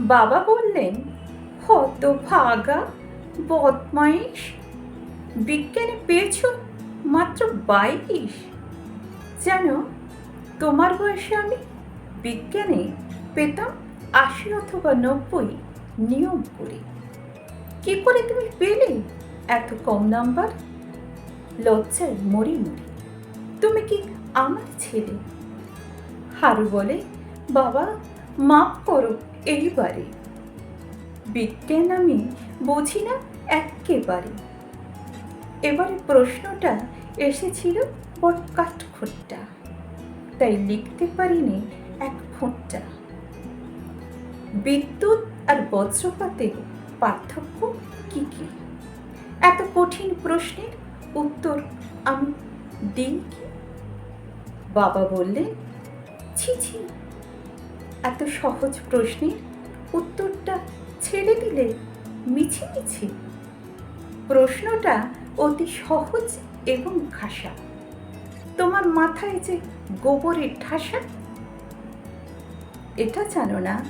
বাবা বললেন, হতভাগা, বদমাইশ, বিজ্ঞানে পেয়েছ মাত্র 22। জানো, তোমার বয়সে আমি বিজ্ঞানে পেতাম 80 অথবা 90 নিয়ম করে। কি করে তুমি পেলে এত কম নাম্বার? লজ্জায় মরি মরি। তুমি কি আমার ছেলে? হারু বলে, বাবা মাফ করো, এইবারে বিজ্ঞান আমি বুঝি না এক্কেবারে। এবারে প্রশ্নটা এসেছিল বড় কাঠখোট্টা, তাই লিখতে পারিনি এক ফোঁটা। বিদ্যুৎ আর বজ্রপাতের পার্থক্য কি কি? এত কঠিন প্রশ্নের উত্তর আমি দিই কি? বাবা বললেন, ছি ছি, এত সহজ প্রশ্নের উত্তরটা ছেড়ে দিলে মিছিমিছি। প্রশ্নটা অতি সহজ এবং খাসা। তোমার মাথায় যে গোবরের ঠাসা। এটা জানো না,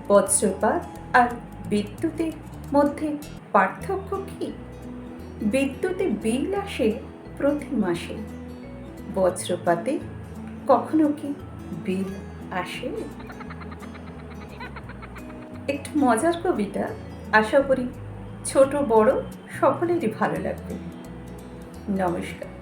বজ্রপাত আর বিদ্যুতের মধ্যে পার্থক্য কি? বিদ্যুতে বিল আসে প্রতি মাসে, বজ্রপাতে কখনো কি বিল আসে? একটু মজার কবিতা, আশা করি ছোট বড় সকলেরই ভালো লাগবে। নমস্কার।